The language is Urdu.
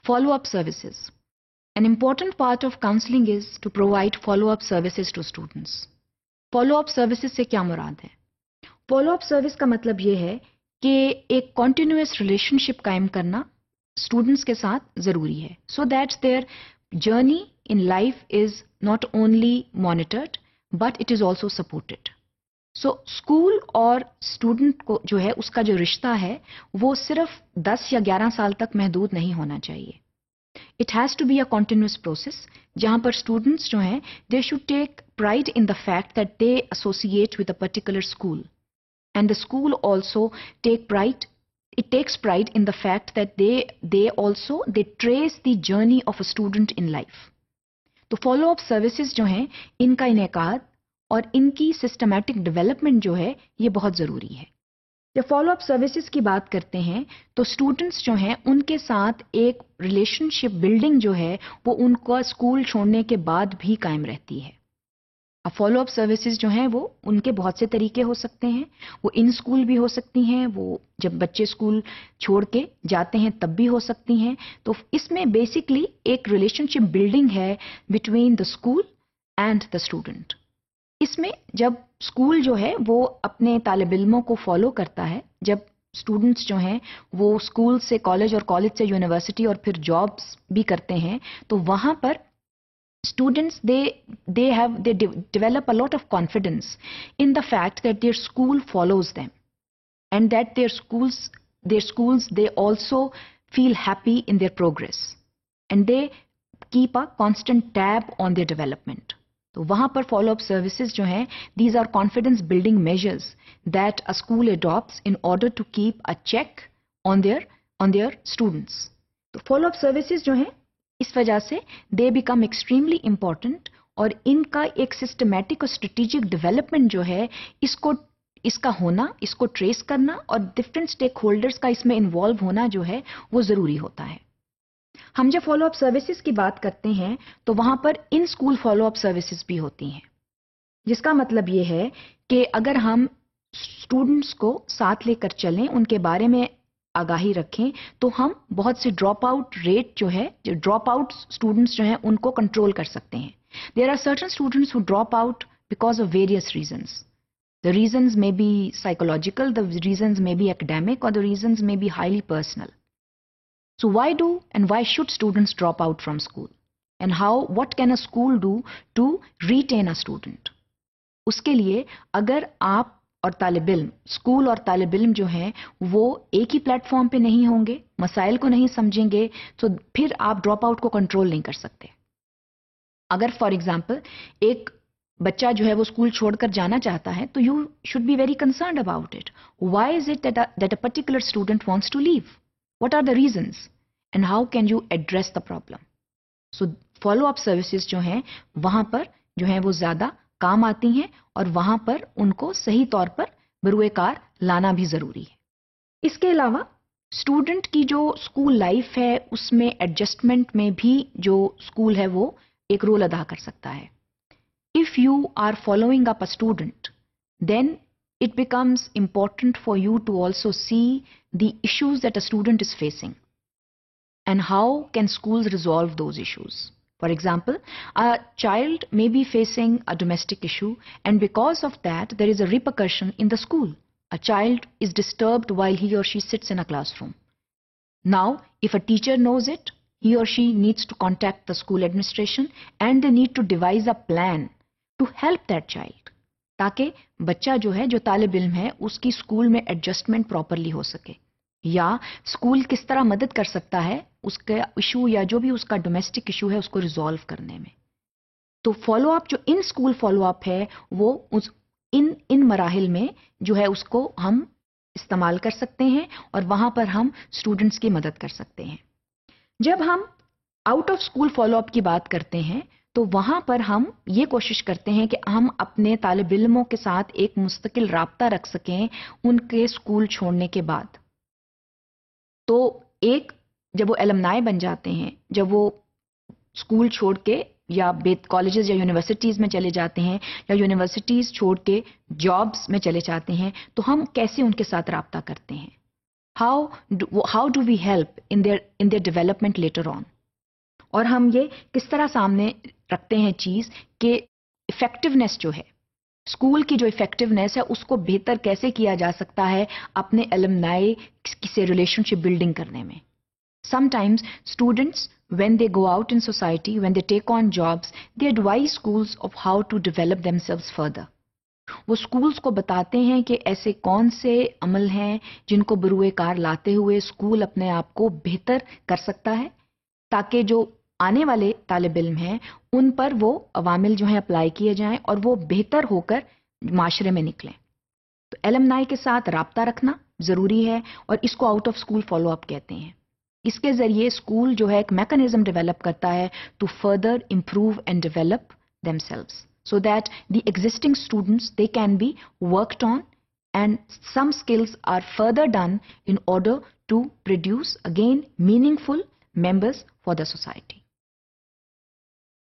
Follow-up services. An important part of counseling is to provide follow-up services to students. Follow-up services سے کیا مراد ہے؟ Follow-up service کا مطلب یہ ہے کہ ایک continuous relationship قائم کرنا students کے ساتھ ضروری ہے. So that their journey in life is not only monitored, but it is also supported. So school اور اسٹوڈنٹ کو جو ہے اس کا جو رشتہ ہے وہ صرف 10 یا 11 سال تک محدود نہیں ہونا چاہیے. It has to be a continuous process جہاں پر اسٹوڈنٹس جو ہیں they should take pride in the fact that they associate with a particular school and the school also takes pride in the fact that they trace the journey of a student in life. تو فالو اپ سروسز جو ہیں ان کا انعقاد اور ان کی سسٹمیٹک ڈیولپمنٹ جو ہے یہ بہت ضروری ہے. جب فالو اپ سروسز کی بات کرتے ہیں تو اسٹوڈنٹس جو ہیں ان کے ساتھ ایک ریلیشن شپ بلڈنگ جو ہے وہ ان کو اسکول چھوڑنے کے بعد بھی قائم رہتی ہے. اب فالو اپ سروسز جو ہیں وہ ان کے بہت سے طریقے ہو سکتے ہیں. وہ ان اسکول بھی ہو سکتی ہیں, وہ جب بچے اسکول چھوڑ کے جاتے ہیں تب بھی ہو سکتی ہیں. تو اس میں بیسکلی ایک ریلیشن شپ بلڈنگ ہے between the school and the student. اس میں جب اسکول جو ہے وہ اپنے طالب علموں کو فالو کرتا ہے, جب اسٹوڈنٹس جو ہیں وہ اسکول سے کالج اور کالج سے یونیورسٹی اور پھر جابس بھی کرتے ہیں, تو وہاں پر students they develop a lot of confidence in the fact that their school follows them and that their schools they also feel happy in their progress and they keep a constant tab on their development. تو وہاں پر فالو اپ سروسز جو ہیں these are confidence building measures that a school adopts in order to keep a check on their students. تو فالو اپ سروسز جو ہیں اس وجہ سے دے بیکم ایکسٹریملی امپورٹنٹ, اور ان کا ایک سسٹمیٹک اور اسٹریٹجک ڈیولپمنٹ جو ہے اس کا ہونا, اس کو ٹریس کرنا اور ڈفرینٹ اسٹیک ہولڈرس کا اس میں انوالو ہونا جو ہے وہ ضروری ہوتا ہے. ہم جب فالو اپ سروسز کی بات کرتے ہیں تو وہاں پر ان اسکول فالو اپ سروسز بھی ہوتی ہیں, جس کا مطلب یہ ہے کہ اگر ہم اسٹوڈنٹس کو ساتھ لے کر چلیں, ان کے بارے میں آگاہی رکھیں, تو ہم بہت سے ڈراپ آؤٹ ریٹ جو ہے, جو ڈراپ آؤٹ اسٹوڈنٹس جو ہیں ان کو کنٹرول کر سکتے ہیں. There are certain students who drop out because of various reasons. The reasons may be psychological, the reasons may be academic, or the reasons may be highly personal. So why do and why should students drop out from school? And what can a school do to retain a student? اس کے لیے اگر آپ اور طالب علم, اسکول اور طالب علم جو ہیں وہ ایک ہی پلیٹ فارم پہ نہیں ہوں گے, مسائل کو نہیں سمجھیں گے, تو پھر آپ ڈراپ آؤٹ کو کنٹرول نہیں کر سکتے. اگر فار ایگزامپل ایک بچہ جو ہے وہ اسکول چھوڑ کر جانا چاہتا ہے تو you should be very concerned about it. Why is it that a particular student wants to leave? What are the reasons and how can you address the problem? So follow up services جو ہیں وہاں پر جو ہیں وہ زیادہ کام آتی ہیں, اور وہاں پر ان کو صحیح طور پر بروئے کار لانا بھی ضروری ہے. اس کے علاوہ اسٹوڈنٹ کی جو اسکول لائف ہے اس میں ایڈجسٹمنٹ میں بھی جو اسکول ہے وہ ایک رول ادا کر سکتا ہے. If you are following up a student, then it becomes important for you to also see the issues that a student is facing and how can schools resolve those issues. For example, a child may be facing a domestic issue and because of that there is a repercussion in the school. A child is disturbed while he or she sits in a classroom. Now, if a teacher knows it, he or she needs to contact the school administration and they need to devise a plan to help that child. تاکہ بچہ جو ہے, جو طالب علم ہے, اس کی اسکول میں ایڈجسٹمنٹ پراپرلی ہو سکے, یا اسکول کس طرح مدد کر سکتا ہے اس کا ایشو یا جو بھی اس کا ڈومیسٹک ایشو ہے اس کو ریزالو کرنے میں. تو فالو اپ جو ان اسکول فالو اپ ہے وہ ان مراحل میں جو ہے اس کو ہم استعمال کر سکتے ہیں اور وہاں پر ہم اسٹوڈنٹس کی مدد کر سکتے ہیں. جب ہم آؤٹ آف اسکول فالو اپ کی بات کرتے ہیں تو وہاں پر ہم یہ کوشش کرتے ہیں کہ ہم اپنے طالب علموں کے ساتھ ایک مستقل رابطہ رکھ سکیں ان کے اسکول چھوڑنے کے بعد. تو ایک جب وہ المنائی بن جاتے ہیں, جب وہ اسکول چھوڑ کے یا کالجز یا یونیورسٹیز میں چلے جاتے ہیں یا یونیورسٹیز چھوڑ کے جابس میں چلے جاتے ہیں, تو ہم کیسے ان کے ساتھ رابطہ کرتے ہیں, how do we help in their development later on. اور ہم یہ کس طرح سامنے رکھتے ہیں چیز کہ افیکٹونیس جو ہے اسکول کی جو افیکٹونیس ہے اس کو بہتر کیسے کیا جا سکتا ہے اپنے الومنائی سے ریلیشن شپ بلڈنگ کرنے میں. Sometimes students, when they go out in society, when they take on jobs, they advise schools of how to develop themselves further. وہ اسکولس کو بتاتے ہیں کہ ایسے کون سے عمل ہیں جن کو بروئے کار لاتے ہوئے اسکول اپنے آپ کو بہتر کر سکتا ہے تاکہ جو آنے والے طالب علم ہیں ان پر وہ عوامل جو ہیں اپلائی کیے جائیں اور وہ بہتر ہو کر معاشرے میں نکلیں. تو الومنائی کے ساتھ رابطہ رکھنا ضروری ہے اور اس کو آؤٹ آف اسکول فالو اپ کہتے ہیں. اس کے ذریعے اسکول جو ہے ایک میکانزم ڈیولپ کرتا ہے to further improve and develop themselves so that the existing students, they can be worked on and some skills are further done in order to produce again meaningful members for the society.